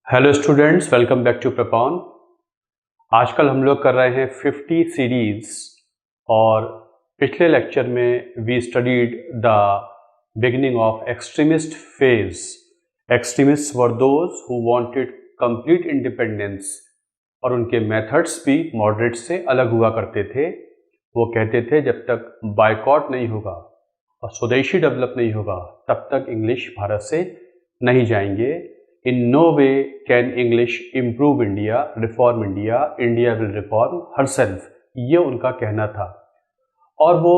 Hello students, welcome back to Prepon. आजकल हम लोग कर रहे हैं 50 सीरीज और पिछले लेक्चर में we studied the beginning of extremist phase. Extremist were those who wanted complete independence और उनके मेथड्स भी मॉडरेट से अलग हुआ करते थे। वो कहते थे जब तक बायकॉट नहीं होगा और स्वदेशी डेवलप नहीं होगा तब तक इंग्लिश भारत से नहीं जाएंगे। In no way can English improve India, reform India, India will reform herself। ये उनका कहना था और वो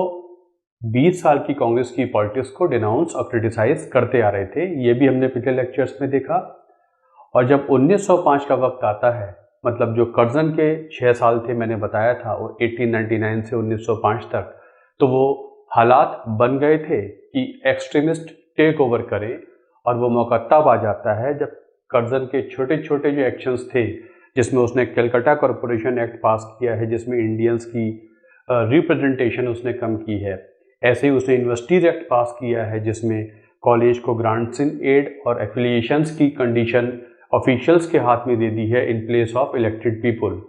20 साल की कांग्रेस की पॉलिटिक्स को डिनाउंस और क्रिटिसाइज करते आ रहे थे। ये भी हमने पिछले लेक्चर्स में देखा। और जब 1905 का वक्त आता है, मतलब जो कर्जन के 6 साल थे मैंने बताया था, वो 1899 से 1905 तक, तो वो हालात बन गए थे कि एक्सट्रीमिस्ट टेक ओवर करें। और वो मौका तब आ जाता है जब कर्जन के छोटे छोटे जो एक्शंस थे, जिसमें उसने कलकत्ता कॉरपोरेशन एक्ट पास किया है, जिसमें इंडियंस की रिप्रेजेंटेशन उसने कम की है। ऐसे ही उसने यूनिवर्सिटीज एक्ट पास किया है, जिसमें कॉलेज को ग्रांट्स इन एड और एफिलिएशंस की कंडीशन ऑफिशियल्स के हाथ में दे दी है in place of elected people.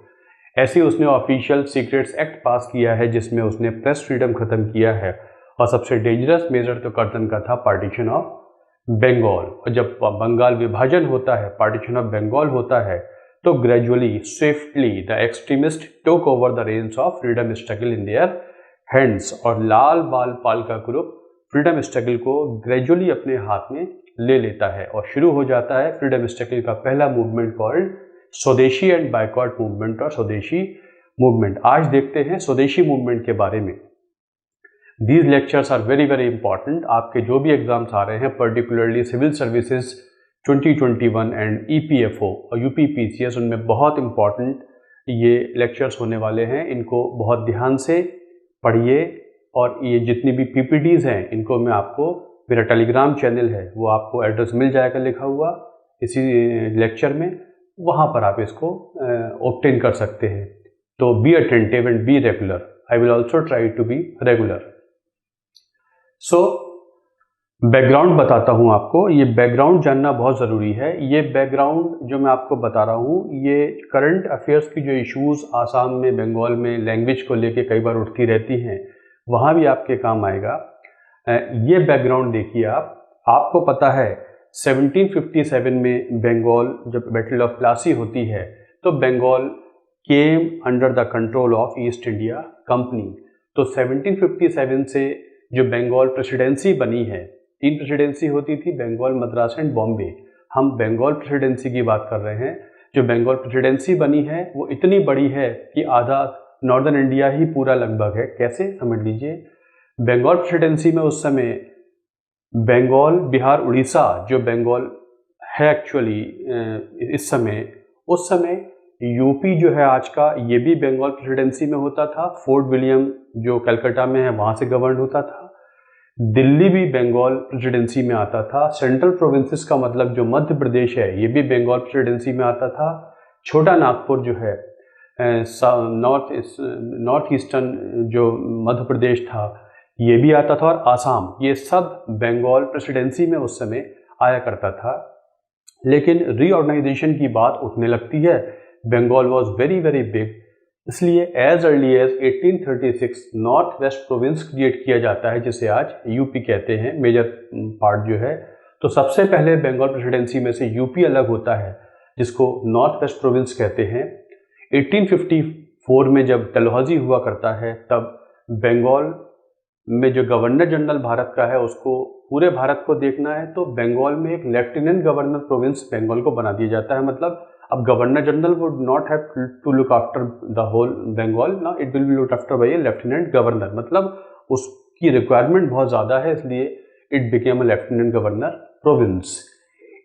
ऐसे ही उसने ऑफिशियल सीक्रेट्स एक्ट पास किया है, जिसमें उसने प्रेस फ्रीडम खत्म किया है। और सबसे डेंजरस मेजर तो कर्जन का था पार्टीशन ऑफ बंगाल। और जब बंगाल विभाजन होता है, पार्टीशन ऑफ बंगाल होता है, तो gradually swiftly the extremist took over the reins of freedom struggle in their hands. और लाल बाल पाल का ग्रुप फ्रीडम स्ट्रगल को ग्रेजुअली अपने हाथ में ले लेता है और शुरू हो जाता है फ्रीडम स्ट्रगल का पहला मूवमेंट कॉल्ड स्वदेशी एंड बायकॉट मूवमेंट और स्वदेशी मूवमेंट। आज देखते हैं स्वदेशी मूवमेंट के बारे में। These lectures are very very important। आपके जो भी एग्जाम्स आ रहे हैं, particularly civil services 2021 and EPFO और UPPCS, उनमें बहुत इम्पॉर्टेंट ये लेक्चर्स होने वाले हैं। इनको बहुत ध्यान से पढ़िए और ये जितनी भी PPTs हैं, इनको मैं आपको, मेरा टेलीग्राम चैनल है वो आपको एड्रेस मिल जाएगा लिखा हुआ इसी लेक्चर में, वहाँ पर आप इसको ऑब्टेन कर सकते हैं। तो be attentive and be regular. I will also try to be regular. Background बताता हूँ आपको। ये बैकग्राउंड जानना बहुत ज़रूरी है। ये बैकग्राउंड जो मैं आपको बता रहा हूँ, ये करंट अफेयर्स की जो इश्यूज़ आसाम में, बंगाल में लैंग्वेज को लेके कई बार उठती रहती हैं, वहाँ भी आपके काम आएगा। ये बैकग्राउंड देखिए आपको पता है 1757 में बंगाल जब बैटल ऑफ प्लासी होती है, तो Bengal came under the control of East India company. तो 1757 से जो बंगाल प्रेसिडेंसी बनी है, 3 प्रेसिडेंसी होती थी, बंगाल, मद्रास एंड बॉम्बे। हम बंगाल प्रेसिडेंसी की बात कर रहे हैं। जो बंगाल प्रेसिडेंसी बनी है वो इतनी बड़ी है कि आधा नॉर्दर्न इंडिया ही पूरा लगभग है। कैसे, समझ लीजिए। बंगाल प्रेसिडेंसी में उस समय बंगाल, बिहार, उड़ीसा, जो बंगाल है एक्चुअली इस समय, उस समय यूपी जो है आज का, ये भी बंगाल प्रेसिडेंसी में होता था। फोर्ट विलियम जो कलकत्ता में है, वहाँ से गवर्न होता था। दिल्ली भी बंगाल प्रेसिडेंसी में आता था। सेंट्रल प्रोविंसेस का मतलब जो मध्य प्रदेश है, ये भी बंगाल प्रेसिडेंसी में आता था। छोटा नागपुर जो है नॉर्थ ईस्टर्न जो मध्य प्रदेश था, ये भी आता था। और आसाम, ये सब बंगाल प्रेसिडेंसी में उस समय आया करता था। लेकिन रीऑर्गेनाइजेशन की बात उठने लगती है। Bengal was very very big, इसलिए as early as 1836 north west province create किया जाता है, जिसे आज यूपी कहते हैं, मेजर पार्ट जो है। तो सबसे पहले बंगाल प्रेसिडेंसी में से यूपी अलग होता है, जिसको नॉर्थ वेस्ट प्रोविंस कहते हैं। 1854 में जब डलहौजी हुआ करता है, तब बंगाल में जो गवर्नर जनरल भारत का है, उसको पूरे भारत को देखना है, तो बंगाल में एक लेफ्टिनेंट गवर्नर प्रोविंस बंगाल को बना दिया जाता है। मतलब अब governor general would not have to look after the whole Bengal, ना, it will be look after by a lieutenant governor. मतलब उसकी रिक्वायरमेंट बहुत ज़्यादा है, इसलिए it became a lieutenant governor province.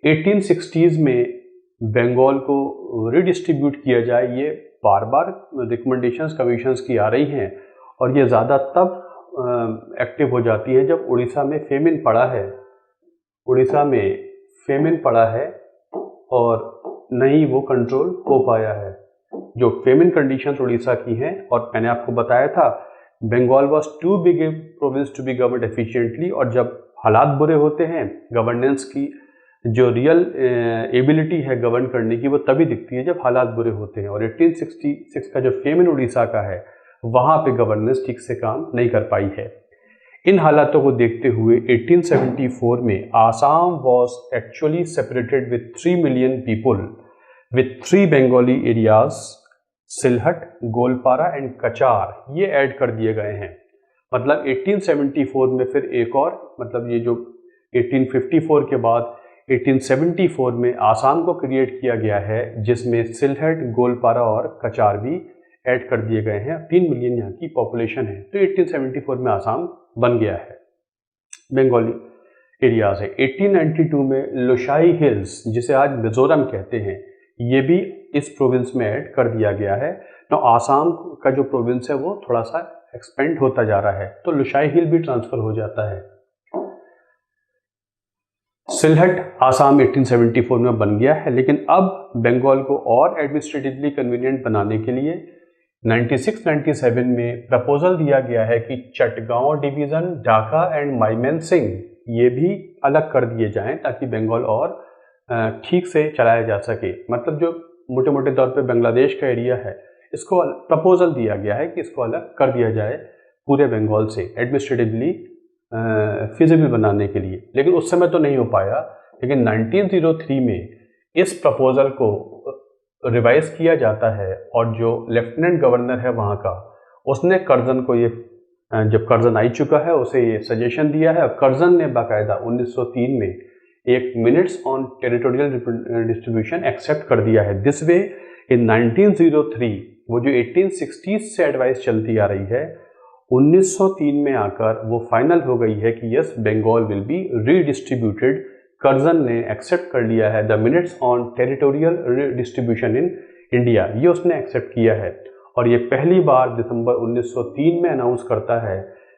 1860s में बंगाल को रिडिस्ट्रीब्यूट किया जाए, ये बार बार रिकमेंडेशंस कमीशंस की आ रही हैं। और ये ज़्यादा तब एक्टिव हो जाती है जब उड़ीसा में फेमिन पड़ा है। उड़ीसा में फेमिन पड़ा है और नहीं वो कंट्रोल हो पाया है, जो फेमिन कंडीशंस उड़ीसा की हैं। और मैंने आपको बताया था Bengal was too big a province to be governed efficiently. और जब हालात बुरे होते हैं, गवर्नेंस की जो रियल एबिलिटी है गवर्न करने की वो तभी दिखती है जब हालात बुरे होते हैं। और 1866 का जो फेमन उड़ीसा का है वहाँ पे गवर्नेंस ठीक से काम नहीं कर पाई है। इन हालातों को देखते हुए 1874 में Assam was actually separated with 3 million people with 3 Bengali areas, Sylhet, Goalpara and Cachar ये ऐड कर दिए गए हैं। मतलब 1874 में फिर एक और, मतलब ये जो 1854 के बाद 1874 में आसाम को क्रिएट किया गया है जिसमें सिलहट, गोलपारा और कचार भी ऐड कर दिए गए हैं। 3 मिलियन यहाँ की पॉपुलेशन है। तो 1874 में आसाम बन गया है, बंगाली एरियाज है। 1892 में लोशाई हिल्स जिसे आज मिजोरम कहते हैं ये भी इस प्रोविंस में ऐड कर दिया गया है। तो आसाम का जो प्रोविंस है वो थोड़ा सा एक्सपेंड होता जा रहा है, तो लोशाई हिल भी ट्रांसफर हो जाता है। सिलहट आसाम 1874 में बन गया है, लेकिन अब बंगाल को और एडमिनिस्ट्रेटिवली कन्वीनियंट बनाने के लिए 96-97 में प्रपोजल दिया गया है कि चटगांव डिवीज़न, ढाका एंड माइमेंसिंग ये भी अलग कर दिए जाएं ताकि बंगाल और ठीक से चलाया जा सके। मतलब जो मोटे मोटे तौर पे बांग्लादेश का एरिया है इसको प्रपोजल दिया गया है कि इसको अलग कर दिया जाए पूरे बंगाल से एडमिनिस्ट्रेटिवली फिजिबल बनाने के लिए। लेकिन उस समय तो नहीं हो पाया, लेकिन 1903 में इस प्रपोजल को रिवाइज किया जाता है और जो लेफ्टिनेंट गवर्नर है वहाँ का उसने कर्जन को ये, जब कर्जन आ चुका है उसे ये सजेशन दिया है और कर्जन ने बाकायदा 1903 में एक minutes on territorial distribution accept कर दिया है। दिस वे इन 1903 वो जो 1860 से एडवाइस चलती आ रही है 1903 में आकर वो फाइनल हो गई है कि yes Bengal will be redistributed. Curzon ने एक्सेप्ट कर लिया है the minutes on territorial distribution in India, ये उसने एक्सेप्ट किया है। और ये पहली बार दिसंबर 1903 में अनाउंस करता है,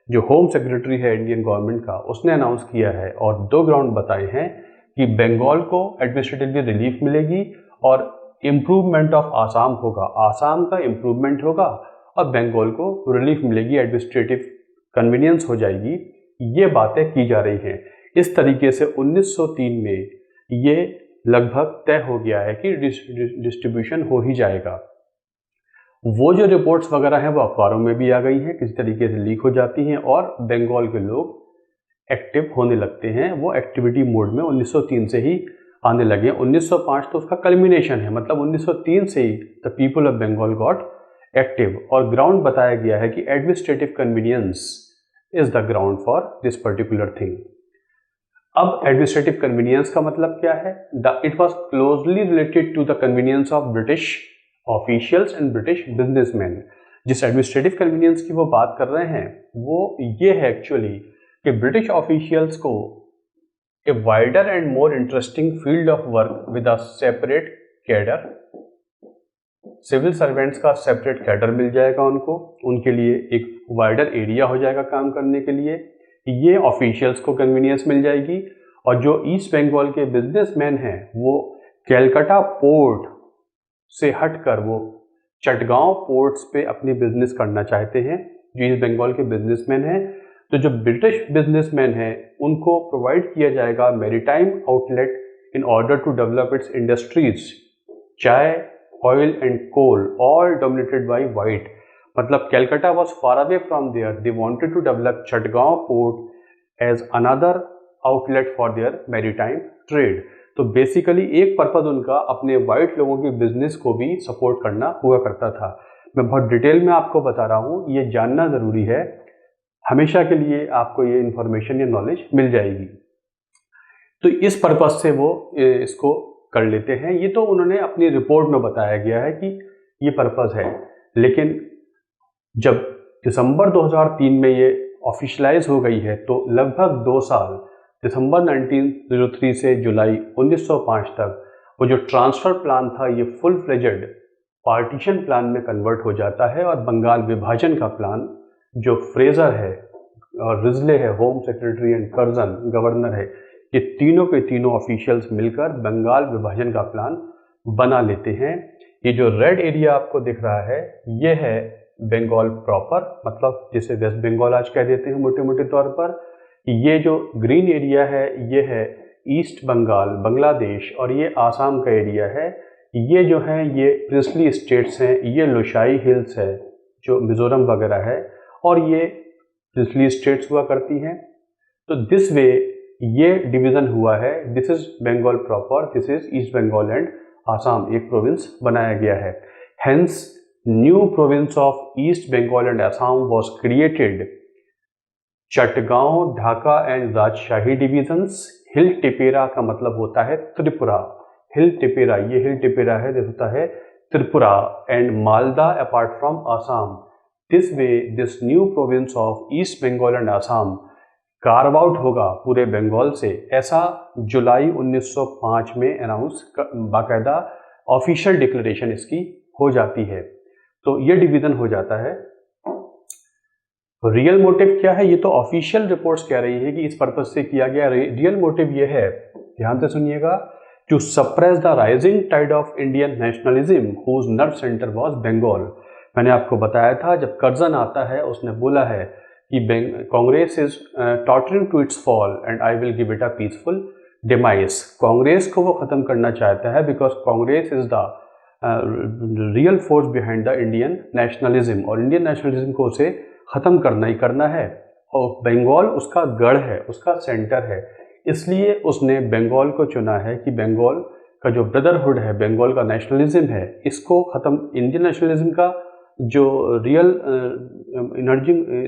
जो होम सेक्रेटरी है इंडियन गवर्नमेंट का उसने अनाउंस किया है और 2 ग्राउंड बताए हैं कि बंगाल को एडमिनिस्ट्रेटिवली रिलीफ मिलेगी और इम्प्रूवमेंट ऑफ आसाम होगा, आसाम का इम्प्रूवमेंट होगा और बंगाल को रिलीफ मिलेगी, एडमिनिस्ट्रेटिव कन्वीनियंस हो जाएगी। ये बातें की जा रही हैं। इस तरीके से 1903 में ये लगभग तय हो गया है कि डिस्ट्रीब्यूशन हो ही जाएगा। वो जो रिपोर्ट्स वगैरह हैं वो अखबारों में भी आ गई हैं, किसी तरीके से लीक हो जाती हैं और बंगाल के लोग एक्टिव होने लगते हैं। वो एक्टिविटी मोड में 1903 से ही आने लगे। 1905 तो उसका कल्मिनेशन है, मतलब 1903 से ही the people of Bengal got active. और ग्राउंड बताया गया है कि administrative convenience is the ground for this particular thing. अब एडमिनिस्ट्रेटिव कन्वीनियंस का मतलब क्या है? It was closely related to the convenience of British officials and British businessman. जिस एडमिनिस्ट्रेटिव कन्वीनियंस की वो बात कर रहे हैं वो ये है एक्चुअली कि ब्रिटिश ऑफिशियल्स को a wider and more interesting field of work with a separate cadre, civil servants का सेपरेट कैडर मिल जाएगा उनको, उनके लिए एक वाइडर एरिया हो जाएगा काम करने के लिए। ये ऑफिशियल्स को कन्वीनियंस मिल जाएगी। और जो ईस्ट बंगाल के बिजनेसमैन हैं वो कैलकाटा पोर्ट से हटकर वो चटगांव पोर्ट्स पे अपनी बिजनेस करना चाहते हैं। जो ईस्ट बंगाल के बिजनेसमैन हैं, तो जो ब्रिटिश बिजनेसमैन हैं उनको प्रोवाइड किया जाएगा maritime outlet in order to develop its industries, चाय, oil and coal, all dominated by white. मतलब Calcutta was far away from there. They wanted to develop Chatgaon port as another outlet for their maritime trade. तो basically एक purpose उनका अपने white लोगों के business को भी सपोर्ट करना हुआ करता था। मैं बहुत डिटेल में आपको बता रहा हूँ, ये जानना ज़रूरी है, हमेशा के लिए आपको ये इन्फॉर्मेशन या नॉलेज मिल जाएगी। तो इस पर्पज से वो इसको कर लेते हैं। ये तो उन्होंने अपनी रिपोर्ट में बताया गया है कि ये पर्पस है। लेकिन जब दिसंबर 2003 में ये ऑफिशियलाइज हो गई है तो लगभग 2 साल, दिसंबर 1903 से जुलाई 1905 तक वो जो ट्रांसफ़र प्लान था ये फुल फ्लेजेड पार्टीशन प्लान में कन्वर्ट हो जाता है और बंगाल विभाजन का प्लान, जो फ्रेजर है और रिजले है home secretary and Curzon governor है, ये तीनों के तीनों ऑफिशियल्स मिलकर बंगाल विभाजन का प्लान बना लेते हैं। ये जो रेड एरिया आपको दिख रहा है ये है बंगाल प्रॉपर, मतलब जिसे वेस्ट बंगाल आज कह देते हैं मोटे मोटे तौर पर। ये जो ग्रीन एरिया है ये है ईस्ट बंगाल, बांग्लादेश और ये आसाम का एरिया है, ये जो है ये प्रिंसली स्टेट्स हैं, ये लोशाई हिल्स है जो मिजोरम वगैरह है, और ये प्रिंसली स्टेट्स हुआ करती हैं। तो दिस वे ये डिवीज़न हुआ है, this is Bengal proper, this is East Bengal and Assam, एक प्रोविंस बनाया गया है। Hence new province of East Bengal and Assam was created. Chittagong, Dhaka and Rajshahi divisions. Hill Tippera का मतलब होता है त्रिपुरा, हिल टिपेरा, ये हिल टिपेरा है, दिस होता है Tripura, and Malda apart from Assam. This way this new province of East Bengal and Assam carve out होगा पूरे बंगाल से, ऐसा जुलाई 1905 में अनाउंस, बाकायदा ऑफिशियल डिक्लेरेशन इसकी हो जाती है। तो ये डिवीजन हो जाता है। रियल मोटिव क्या है, ये तो ऑफिशियल रिपोर्ट्स कह रही है कि इस पर्पस से किया गया। रियल मोटिव ये है, ध्यान से सुनिएगा, to suppress the rising tide of Indian nationalism whose nerve centre was Bengal. मैंने आपको बताया था जब कर्जन आता है उसने बोला है कि Congress is tottering to its fall and I will give it a peaceful demise. Congress को वो खत्म करना चाहता है because Congress is the real force behind the Indian nationalism, और इंडियन नेशनलिज्म को उसे ख़त्म करना ही करना है, और बंगाल उसका गढ़ है, उसका सेंटर है। इसलिए उसने बंगाल को चुना है कि बंगाल का जो ब्रदरहुड है, बंगाल का नेशनलिज्म है, इसको ख़त्म, इंडियन नेशनलिज्म का जो रियल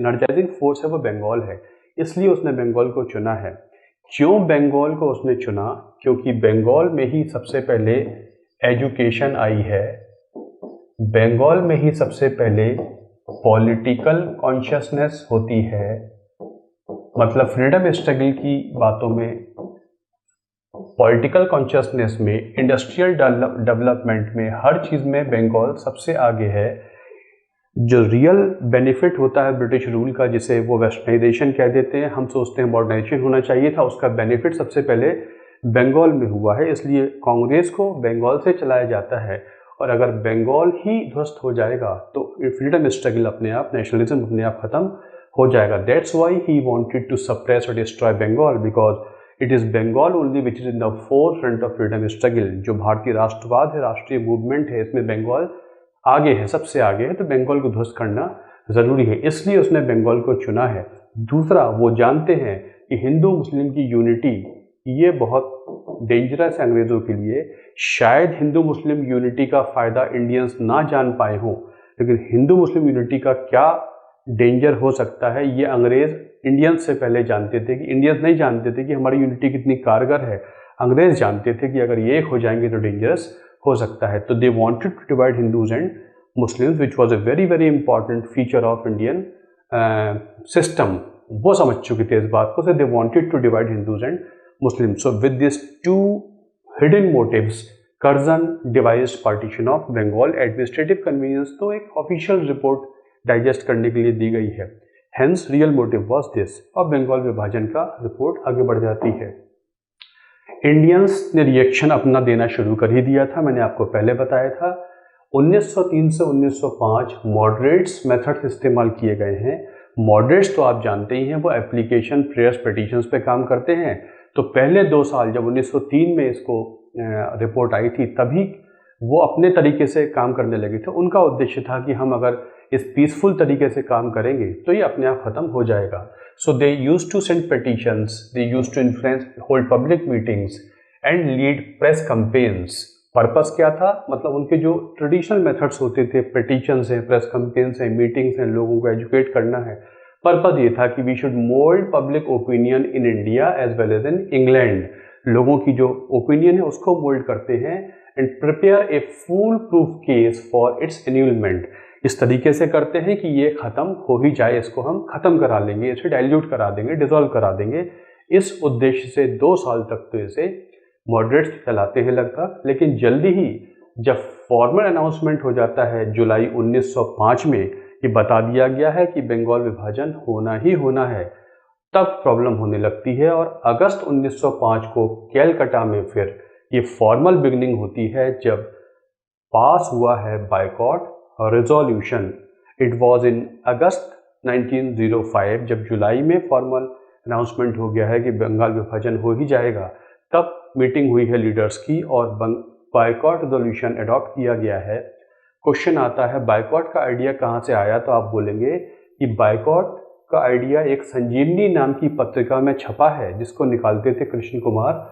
एनर्जाइजिंग फोर्स है वो बंगाल है, इसलिए उसने बंगाल को चुना है। क्यों बंगाल को उसने चुना? क्योंकि बंगाल में ही सबसे पहले एजुकेशन आई है, बंगाल में ही सबसे पहले पॉलिटिकल कॉन्शियसनेस होती है, मतलब फ्रीडम स्ट्रगल की बातों में, पॉलिटिकल कॉन्शियसनेस में, इंडस्ट्रियल डेवलपमेंट में, हर चीज़ में बंगाल सबसे आगे है। जो रियल बेनिफिट होता है ब्रिटिश रूल का, जिसे वो वेस्टर्नाइजेशन कह देते हैं, हम सोचते हैं मॉडर्नाइजेशन होना चाहिए था, उसका बेनिफिट सबसे पहले बंगाल में हुआ है। इसलिए कांग्रेस को बंगाल से चलाया जाता है, और अगर बंगाल ही ध्वस्त हो जाएगा तो फ्रीडम स्ट्रगल अपने आप, नेशनलिज्म अपने आप खत्म हो जाएगा। That's why he wanted to suppress और destroy Bengal, because it is Bengal only which is in the forefront of freedom struggle. जो भारतीय राष्ट्रवाद है, राष्ट्रीय मूवमेंट है, इसमें बंगाल आगे है, सबसे आगे है, तो बंगाल को ध्वस्त करना ज़रूरी है, इसलिए उसने बंगाल को चुना है। दूसरा, वो जानते हैं कि हिंदू मुस्लिम की यूनिटी ये बहुत डेंजरस है अंग्रेज़ों के लिए। शायद हिंदू मुस्लिम यूनिटी का फ़ायदा इंडियंस ना जान पाए हों, लेकिन हिंदू मुस्लिम यूनिटी का क्या डेंजर हो सकता है ये अंग्रेज़ इंडियंस से पहले जानते थे। कि इंडियंस नहीं जानते थे कि हमारी यूनिटी कितनी कारगर है, अंग्रेज़ जानते थे कि अगर ये एक हो जाएंगे तो डेंजरस हो सकता है। तो they wanted to divide Hindus and Muslims, which was a very very important feature of Indian system. वो समझ चुके थे इस बात को, so they wanted to divide Hindus and Muslims. So with these two hidden motives, Curzon devised partition of Bengal. Administrative convenience तो एक official report digest करने के लिए दी गई है, hence real motive was this। और बंगाल विभाजन का रिपोर्ट आगे बढ़ जाती है। इंडियंस ने रिएक्शन अपना देना शुरू कर ही दिया था, मैंने आपको पहले बताया था। 1903 से 1905 मॉडरेट्स मेथड्स इस्तेमाल किए गए हैं। मॉडरेट्स तो आप जानते ही हैं, वो एप्लीकेशन, प्रेयर्स, पिटीशंस पे काम करते हैं। तो पहले 2 साल जब 1903 में इसको रिपोर्ट आई थी, तभी वो अपने तरीके से काम करने लगे थे। उनका उद्देश्य था कि हम अगर इस पीसफुल तरीके से काम करेंगे तो ये अपने आप ख़त्म हो जाएगा। So they used to send petitions, they used to influence, hold public meetings and lead press campaigns. Purpose क्या था? मतलब उनके जो ट्रेडिशनल मेथड्स होते थे, पिटीशंस हैं, प्रेस कैंपेन्स हैं, मीटिंग्स हैं, लोगों को एजुकेट करना है, पर्पस ये था कि we should mould public opinion in India as well as in England. लोगों की जो ओपिनियन है उसको मोल्ड करते हैं and prepare a foolproof case for its annulment. इस तरीके से करते हैं कि ये ख़त्म हो ही जाए, इसको हम ख़त्म करा लेंगे, इसे डाइल्यूट करा देंगे, डिसॉल्व करा देंगे। इस उद्देश्य से 2 साल तक तो इसे मॉडरेट्स चलाते हैं लगभग। लेकिन जल्दी ही जब फॉर्मल अनाउंसमेंट हो जाता है जुलाई 1905 में, ये बता दिया गया है कि बंगाल विभाजन होना ही होना है, तब प्रॉब्लम होने लगती है। और अगस्त 1905 को कैलकाटा में फिर ये फॉर्मल बिगनिंग होती है, जब पास हुआ है boycott resolution. It was in August 1905, जब जुलाई में फॉर्मल अनाउंसमेंट हो गया है कि बंगाल विभाजन हो ही जाएगा, तब मीटिंग हुई है लीडर्स की और बायकॉट रेजोल्यूशन अडॉप्ट किया गया है। क्वेश्चन आता है बायकॉट का आइडिया कहाँ से आया, तो आप बोलेंगे कि बायकॉट का आइडिया एक संजीवनी नाम की पत्रिका में छपा है जिसको निकालते थे कृष्ण कुमार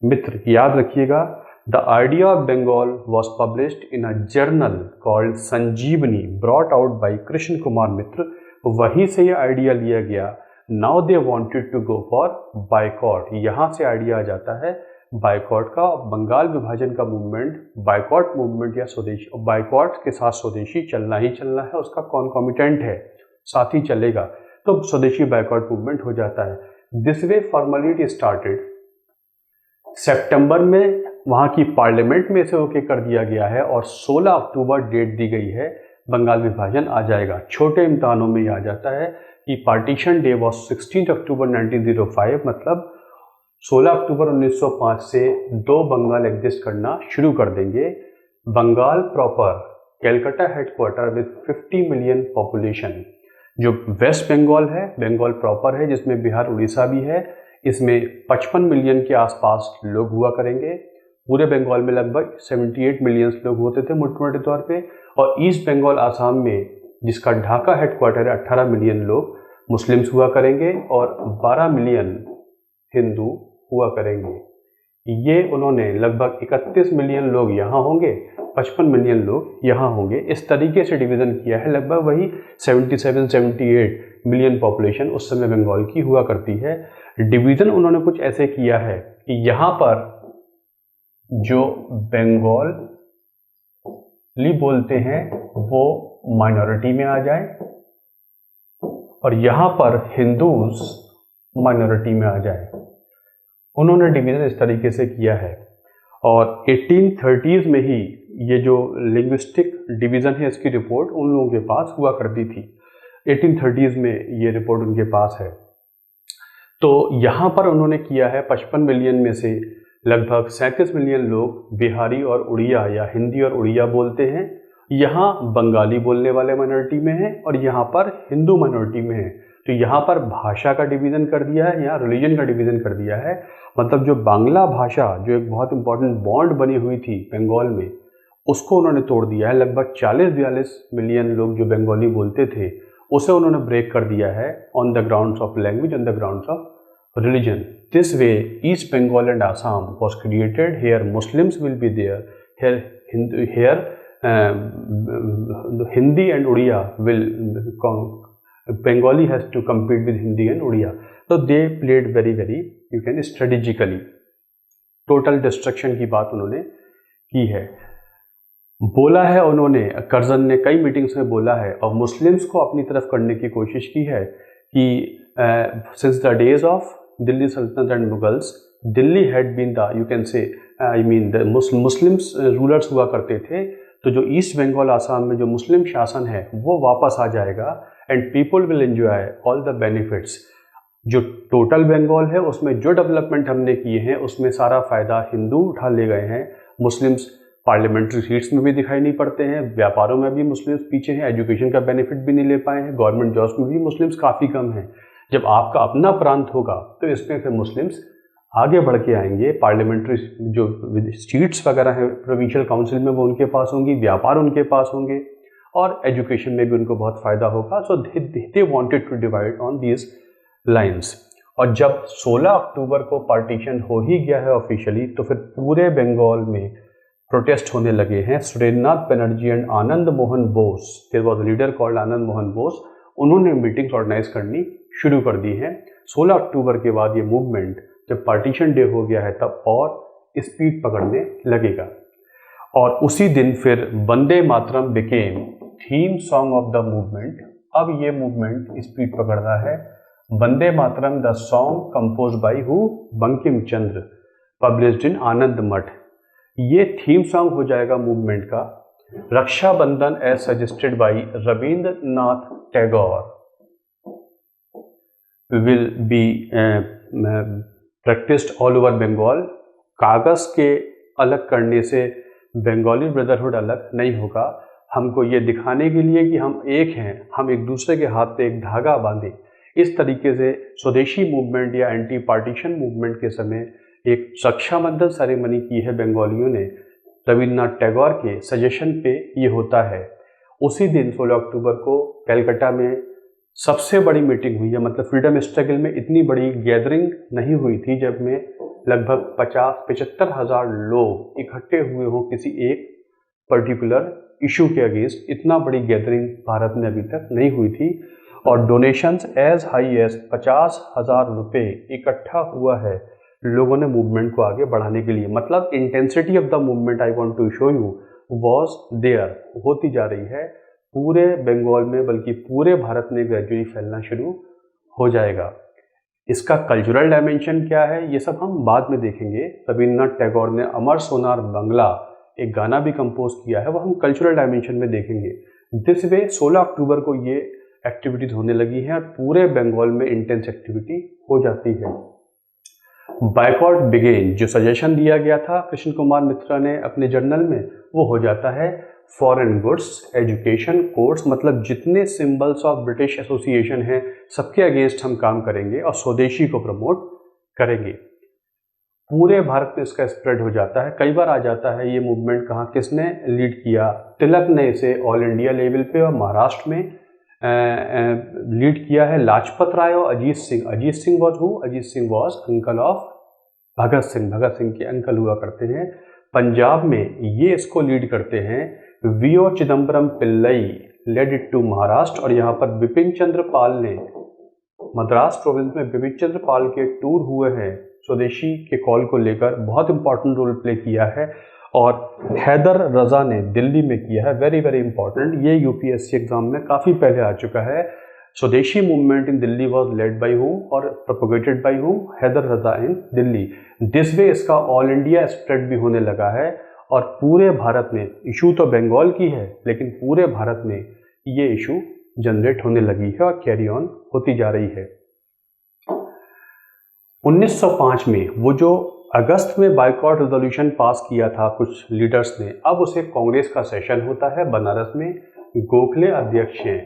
मित्र। याद रखिएगा, the idea of Bengal was published in a journal called Sanjivani brought out by Krishna Kumar Mitra. वहीं से ये आइडिया लिया गया। Now they wanted to go for boycott. यहाँ से आइडिया आ जाता है बायकॉट का। बंगाल विभाजन का मूवमेंट बायकॉट मूवमेंट या स्वदेशी, बायकॉट के साथ स्वदेशी चलना ही चलना है, उसका कॉन्कॉमिटेंट है, साथ ही चलेगा, तो स्वदेशी बायकॉट मूवमेंट हो जाता है। This way formally it started. सितंबर में वहाँ की पार्लियामेंट में इसे ओके कर दिया गया है और 16 अक्टूबर डेट दी गई है, बंगाल विभाजन आ जाएगा। छोटे इम्तिहानों में यह आ जाता है कि पार्टीशन डे वॉज 16 अक्टूबर 1905, मतलब 16 अक्टूबर 1905 से दो बंगाल एग्जिस्ट करना शुरू कर देंगे। Bengal proper, Calcutta headquarter with 50 million population. जो वेस्ट बंगाल है, बंगाल प्रॉपर है जिसमें बिहार उड़ीसा भी है, इसमें 55 मिलियन के आसपास लोग हुआ करेंगे। पूरे बंगाल में लगभग 78 मिलियन लोग होते थे मोटे तौर पे। और ईस्ट बंगाल आसाम में जिसका ढाका हेडक्वार्टर है, 18 मिलियन लोग मुस्लिम्स हुआ करेंगे और 12 मिलियन हिंदू हुआ करेंगे। ये उन्होंने लगभग 31 मिलियन लोग यहाँ होंगे, 55 मिलियन लोग यहाँ होंगे, इस तरीके से डिवीज़न किया है। लगभग वही 77-78 मिलियन पॉपुलेशन उस समय बंगाल की हुआ करती है। डिवीज़न उन्होंने कुछ ऐसे किया है कि यहाँ पर जो बंगाली बोलते हैं वो माइनॉरिटी में आ जाए और यहाँ पर हिंदूज माइनॉरिटी में आ जाए। उन्होंने डिवीज़न इस तरीके से किया है। और 1830s में ही ये जो लिंग्विस्टिक डिवीज़न है इसकी रिपोर्ट उन लोगों के पास हुआ करती थी। 1830s में ये रिपोर्ट उनके पास है। तो यहाँ पर उन्होंने किया है 55 मिलियन में से लगभग 37 मिलियन लोग बिहारी और उड़िया या हिंदी और उड़िया बोलते हैं। यहाँ बंगाली बोलने वाले माइनॉरिटी में हैं और यहाँ पर हिंदू माइनॉरिटी में हैं। तो यहाँ पर भाषा का डिवीज़न कर दिया है, यहाँ रिलीजन का डिवीज़न कर दिया है। मतलब जो बांग्ला भाषा जो एक बहुत इंपॉर्टेंट बॉन्ड बनी हुई थी बंगाल में, उसको उन्होंने तोड़ दिया है। लगभग 40-42 मिलियन लोग जो बंगाली बोलते थे उसे उन्होंने ब्रेक कर दिया है on the grounds of language, on the grounds of religion. This way, East Bengal and Assam was created. Here, Muslims will be there. Here, Hindi and Odia will. Bengali has to compete with Hindi and Odia. So they played very, you can strategically. Total destruction की बात उन्होंने की है। बोला है उन्होंने, Curzon ने कई मीटिंग्स में बोला है और मुस्लिम्स को अपनी तरफ करने की कोशिश की है कि since the days of Delhi Sultanate and Mughals, Delhi had been the, you can say, the Muslims rulers हुआ करते थे। तो जो ईस्ट बंगाल आसाम में जो मुस्लिम शासन है वो वापस आ जाएगा and people will enjoy all the benefits. जो टोटल बंगाल है उसमें जो डेवलपमेंट हमने किए हैं उसमें सारा फ़ायदा हिंदू उठा ले गए हैं। मुस्लिम्स पार्लियामेंट्री सीट्स में भी दिखाई नहीं पड़ते हैं, व्यापारों में भी मुस्लिम्स पीछे हैं, एजुकेशन का बेनिफिट भी नहीं ले पाए हैं, गवर्नमेंट जॉब्स में भी मुस्लिम्स काफ़ी कम हैं। जब आपका अपना प्रांत होगा तो इसमें से मुस्लिम्स आगे बढ़ के आएंगे। पार्लियामेंट्री जो सीट्स वगैरह हैं प्रोविंशियल काउंसिल में वो उनके पास होंगी, व्यापार उनके पास होंगे और एजुकेशन में भी उनको बहुत फ़ायदा होगा। So they wanted to divide on these lines. और जब 16 अक्टूबर को पार्टीशन हो ही गया है ऑफिशियली, तो फिर पूरे बंगाल में प्रोटेस्ट होने लगे हैं। Surendranath Banerjee and Anand Mohan Bose, there was a leader called Anand Mohan Bose, उन्होंने मीटिंग्स ऑर्गेनाइज करनी शुरू कर दी हैं। 16 अक्टूबर के बाद ये मूवमेंट जब पार्टीशन डे हो गया है तब और स्पीड पकड़ने लगेगा। और उसी दिन फिर Vande Mataram became theme song of the movement. अब ये मूवमेंट स्पीड पकड़ रहा है। Vande Mataram the song compose by who, Bankim Chandra, published in Anand Math. ये थीम सॉन्ग हो जाएगा मूवमेंट का। Rakshabandhan as suggested by Rabindranath Tagore will be practised all over Bengal. कागज़ के अलग करने से बंगाली ब्रदरहुड अलग नहीं होगा। हमको ये दिखाने के लिए कि हम एक हैं, हम एक दूसरे के हाथ पे एक धागा बांधें। इस तरीके से स्वदेशी मूवमेंट या एंटी पार्टीशन मूवमेंट के समय एक रक्षाबंधन सेरेमनी की है बंगालियों ने, रविन्द्रनाथ टैगोर के सजेशन पे ये होता है। उसी दिन 16 अक्टूबर को कलकत्ता में सबसे बड़ी मीटिंग हुई है, मतलब फ्रीडम स्ट्रगल में इतनी बड़ी गैदरिंग नहीं हुई थी जब में लगभग 50-75 हज़ार लोग इकट्ठे हुए हों किसी एक पर्टिकुलर इशू के अगेंस्ट। इतना बड़ी गैदरिंग भारत में अभी तक नहीं हुई थी और डोनेशंस एज हाई एज 50,000 रुपये इकट्ठा हुआ है लोगों ने मूवमेंट को आगे बढ़ाने के लिए। मतलब intensity of the movement I want to show you was there, होती जा रही है पूरे बंगाल में, बल्कि पूरे भारत में ग्रेजुअली फैलना शुरू हो जाएगा। इसका कल्चरल डायमेंशन क्या है ये सब हम बाद में देखेंगे। रविन्द्रनाथ टैगोर ने अमर सोनार बंगला एक गाना भी कंपोज किया है, वो हम कल्चरल डायमेंशन में देखेंगे। दिस वे 16 अक्टूबर को ये एक्टिविटीज होने लगी हैं और पूरे बंगाल में इंटेंस एक्टिविटी हो जाती है। बायकॉट बिगेन, जो सजेशन दिया गया था कृष्ण कुमार मित्रा ने अपने जर्नल में, वो हो जाता है फॉरेन गुड्स एजुकेशन कोर्स, मतलब जितने सिंबल्स ऑफ ब्रिटिश एसोसिएशन हैं सबके अगेंस्ट हम काम करेंगे और स्वदेशी को प्रमोट करेंगे। पूरे भारत में इसका स्प्रेड हो जाता है। कई बार आ जाता है ये मूवमेंट कहाँ किसने लीड किया, तिलक ने इसे ऑल इंडिया लेवल पे और महाराष्ट्र में लीड किया है लाजपत राय और Ajit Singh. Ajit Singh was who? Ajit Singh was uncle of Bhagat Singh, Bhagat Singh के अंकल हुआ करते हैं। पंजाब में ये इसको लीड करते हैं V O Chidambaram Pillai, led it to Maharashtra, और यहाँ पर बिपिन चंद्र पाल ने मद्रास प्रोविंस में बिपिन चंद्र पाल के टूर हुए हैं स्वदेशी के कॉल को लेकर, बहुत इंपॉर्टेंट रोल प्ले किया है। और हैदर रजा ने दिल्ली में किया है, वेरी वेरी इंपॉर्टेंट, ये यूपीएससी एग्जाम में काफ़ी पहले आ चुका है। स्वदेशी movement in Delhi was led by हूँ और प्रोपोगेटेड बाई हूँ? हैदर रजा इन दिल्ली। दिस वे इसका ऑल इंडिया स्प्रेड भी होने लगा है और पूरे भारत में, इशू तो बंगाल की है लेकिन पूरे भारत में ये इशू जनरेट होने लगी है और कैरी ऑन होती जा रही है। 1905 में वो जो अगस्त में बायकॉट रेजोल्यूशन पास किया था कुछ लीडर्स ने, अब उसे कांग्रेस का सेशन होता है बनारस में, गोखले अध्यक्ष हैं।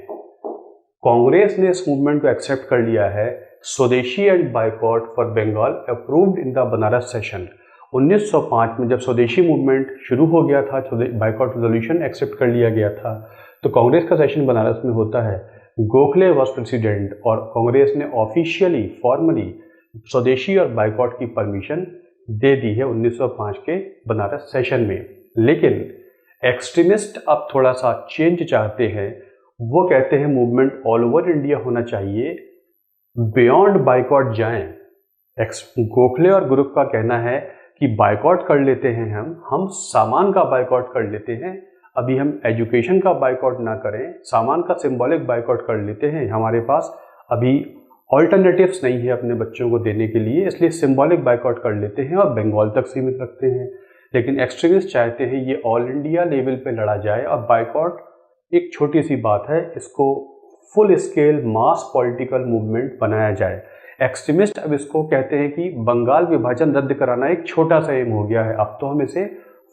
कांग्रेस ने इस मूवमेंट को एक्सेप्ट कर लिया है। Swadeshi and boycott for Bengal approved in the Banaras session. 1905 में जब स्वदेशी मूवमेंट शुरू हो गया था, बायकॉट रेजोल्यूशन एक्सेप्ट कर लिया गया था, तो कांग्रेस का सेशन बनारस में होता है। गोखले वॉज प्रेसिडेंट और कांग्रेस ने ऑफिशियली फॉर्मली स्वदेशी और बायकॉट की परमिशन दे दी है 1905 के बनारस सेशन में। लेकिन एक्सट्रीमिस्ट अब थोड़ा सा चेंज चाहते हैं। वो कहते हैं मूवमेंट ऑल ओवर इंडिया होना चाहिए, बियॉन्ड बायकॉट जाएं। गोखले और ग्रुप का कहना है कि बायकॉट कर लेते हैं, हम सामान का बायकॉट कर लेते हैं, अभी हम एजुकेशन का बायकॉट ना करें, सामान का सिंबॉलिक बायकॉट कर लेते हैं, हमारे पास अभी ऑल्टरनेटिव्स नहीं है अपने बच्चों को देने के लिए, इसलिए सिंबॉलिक बायकॉट कर लेते हैं और बंगाल तक सीमित रखते हैं। लेकिन एक्सट्रीमिस्ट चाहते हैं ये ऑल इंडिया लेवल पे लड़ा जाए और बायकॉट एक छोटी सी बात है, इसको फुल स्केल मास पॉलिटिकल मूवमेंट बनाया जाए। एक्सट्रीमिस्ट अब इसको कहते हैं कि बंगाल विभाजन रद्द कराना एक छोटा सा एम हो गया है, अब तो हम इसे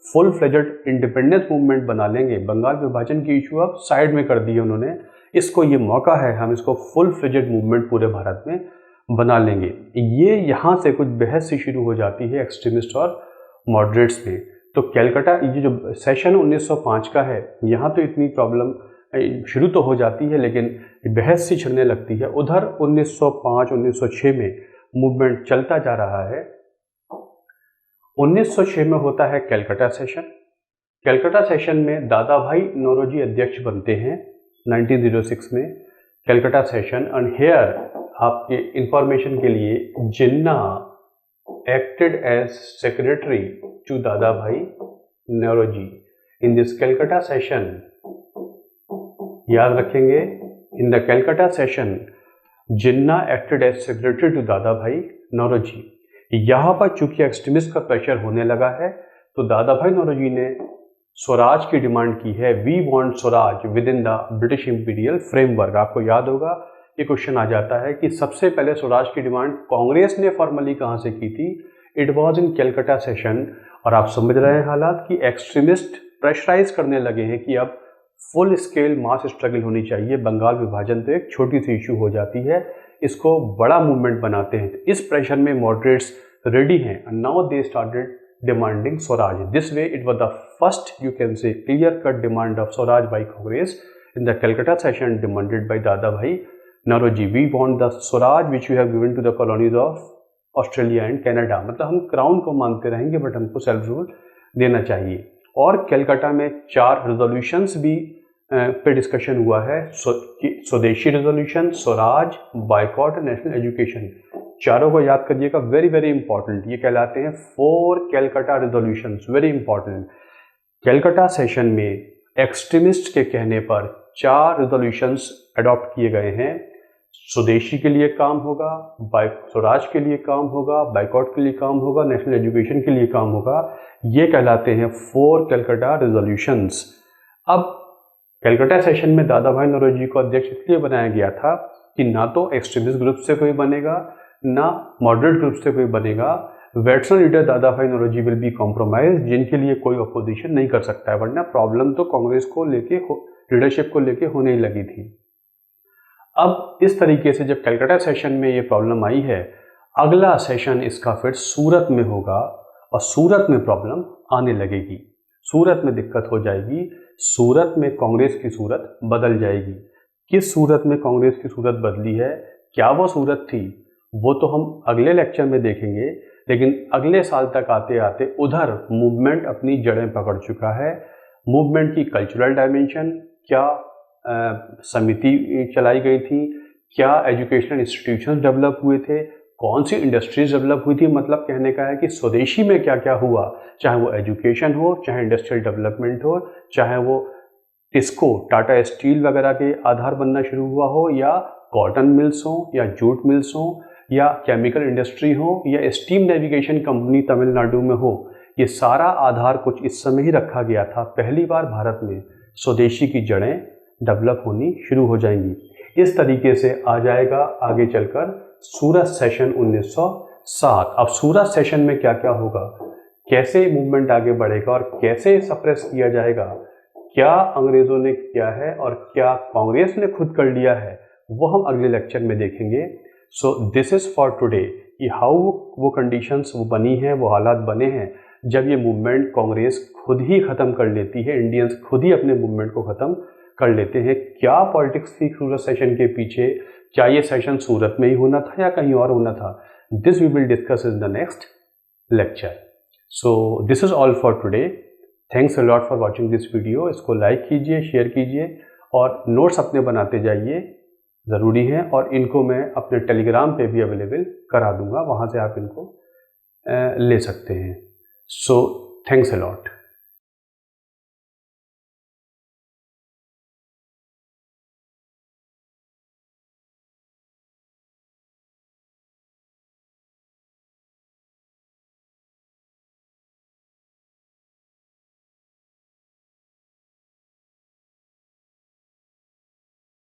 फुल फ्लेजेड इंडिपेंडेंस मूवमेंट बना लेंगे। बंगाल विभाजन की इशू अब साइड में कर दी है उन्होंने, इसको ये मौका है, हम इसको फुल फ्लेजेड मूवमेंट पूरे भारत में बना लेंगे। ये यहाँ से कुछ बहस सी शुरू हो जाती है एक्सट्रीमिस्ट और मॉडरेट्स में। तो कलकत्ता ये जो सेशन 1905 का है, यहाँ तो इतनी प्रॉब्लम शुरू तो हो जाती है लेकिन बहस सी छिड़ने लगती है। उधर 1905-1906 में मूवमेंट चलता जा रहा है। 1906 में होता है कलकत्ता सेशन। कलकत्ता सेशन में दादा भाई नौरोजी अध्यक्ष बनते हैं 1906 में कलकत्ता सेशन। एंड हेयर आपके इंफॉर्मेशन के लिए, जिन्ना acted as secretary to Dada Bhai Nauroji in this Calcutta session। याद रखेंगे, in the Calcutta session Jinnah acted as secretary to दादा भाई नौरोजी। यहाँ पर चूंकि एक्सट्रीमिस्ट का प्रेशर होने लगा है तो दादा भाई नौरोजी ने स्वराज की डिमांड की है। We want swaraj within the British imperial framework. आपको याद होगा ये क्वेश्चन आ जाता है कि सबसे पहले स्वराज की डिमांड कांग्रेस ने फॉर्मली कहाँ से की थी? It was in Calcutta session. और आप समझ रहे हैं हालात कि एक्सट्रीमिस्ट प्रेशराइज करने लगे हैं कि अब फुल स्केल मास स्ट्रगल होनी चाहिए। बंगाल विभाजन तो एक छोटी सी इशू हो जाती है, इसको बड़ा मूवमेंट बनाते हैं। इस प्रेशर में मॉडरेट्स रेडी हैं, now they started demanding Swaraj. This way it was the first, you can say, clear-cut demand of Swaraj by Congress in the Calcutta session demanded by Dadabhai Naoroji. We want the Swaraj which we have given to the colonies of Australia and Canada. मतलब हम crown को मांगते रहेंगे but हमको self rule देना चाहिए। और कलकत्ता में 4 रेजोल्यूशंस भी पे डिस्कशन हुआ है, स्वदेशी resolution, Swaraj, boycott, national education. चारों को याद करिएगा, वेरी वेरी इंपॉर्टेंट। ये कहलाते हैं 4 Calcutta resolutions, very important. Calcutta session में एक्सट्रीमिस्ट के कहने पर 4 रेजोल्यूशंस अडॉप्ट किए गए हैं। स्वदेशी के लिए काम होगा, स्वराज के लिए काम होगा, बाइकॉट के लिए काम होगा, नेशनल एजुकेशन के लिए काम होगा। ये कहलाते हैं 4 कलकत्ता रेजोल्यूशंस। अब कलकत्ता सेशन में दादाभाई नौरोजी को अध्यक्ष इसलिए बनाया गया था कि ना तो एक्सट्रीमिस्ट ग्रुप से कोई बनेगा, ना मॉडरेट ग्रुप से कोई बनेगा। Veteran leader Dadabhai Naoroji will be compromise, जिनके लिए कोई अपोजिशन नहीं कर सकता है, वरना प्रॉब्लम तो कांग्रेस को लेके, लीडरशिप को लेके होने ही लगी थी। अब इस तरीके से जब कलकत्ता सेशन में ये प्रॉब्लम आई है, अगला सेशन इसका फिर सूरत में होगा और सूरत में प्रॉब्लम आने लगेगी, सूरत में दिक्कत हो जाएगी, सूरत में कांग्रेस की सूरत बदल जाएगी। किस सूरत में कांग्रेस की सूरत बदली है, क्या वो सूरत थी, वो तो हम अगले लेक्चर में देखेंगे। लेकिन अगले साल तक आते आते उधर मूवमेंट अपनी जड़ें पकड़ चुका है। मूवमेंट की कल्चरल डायमेंशन, क्या समिति चलाई गई थी, क्या एजुकेशनल इंस्टीट्यूशंस डेवलप हुए थे, कौन सी इंडस्ट्रीज डेवलप हुई थी। मतलब कहने का है कि स्वदेशी में क्या क्या हुआ, चाहे वो एजुकेशन हो, चाहे इंडस्ट्रियल डेवलपमेंट हो, चाहे वो टिस्को, टाटा स्टील वगैरह के आधार बनना शुरू हुआ हो, या कॉटन मिल्स हो, या जूट मिल्स हो, या केमिकल इंडस्ट्री हो, या स्टीम नेविगेशन कंपनी तमिलनाडु में हो। ये सारा आधार कुछ इस समय ही रखा गया था। पहली बार भारत में स्वदेशी की जड़ें डेवलप होनी शुरू हो जाएंगी। इस तरीके से आ जाएगा आगे चलकर सूरत सेशन 1907। अब सूरत सेशन में क्या क्या होगा, कैसे मूवमेंट आगे बढ़ेगा और कैसे सप्रेस किया जाएगा, क्या अंग्रेजों ने किया है और क्या कांग्रेस ने खुद कर लिया है, वो हम अगले लेक्चर में देखेंगे। सो दिस इज़ फॉर टुडे कि हाउ वो कंडीशंस वो बनी हैं, वो हालात बने हैं जब ये मूवमेंट कांग्रेस खुद ही ख़त्म कर लेती है, इंडियंस खुद ही अपने मूवमेंट को ख़त्म कर लेते हैं। क्या पॉलिटिक्स थी सूरत सेशन के पीछे, क्या ये सेशन सूरत में ही होना था या कहीं और होना था, this we will discuss in the next lecture. So this is all for today. Thanks a lot for watching this video. इसको लाइक कीजिए, शेयर कीजिए और नोट्स अपने बनाते जाइए, ज़रूरी है। और इनको मैं अपने टेलीग्राम पे भी अवेलेबल करा दूंगा, वहाँ से आप इनको ले सकते हैं। So thanks a lot.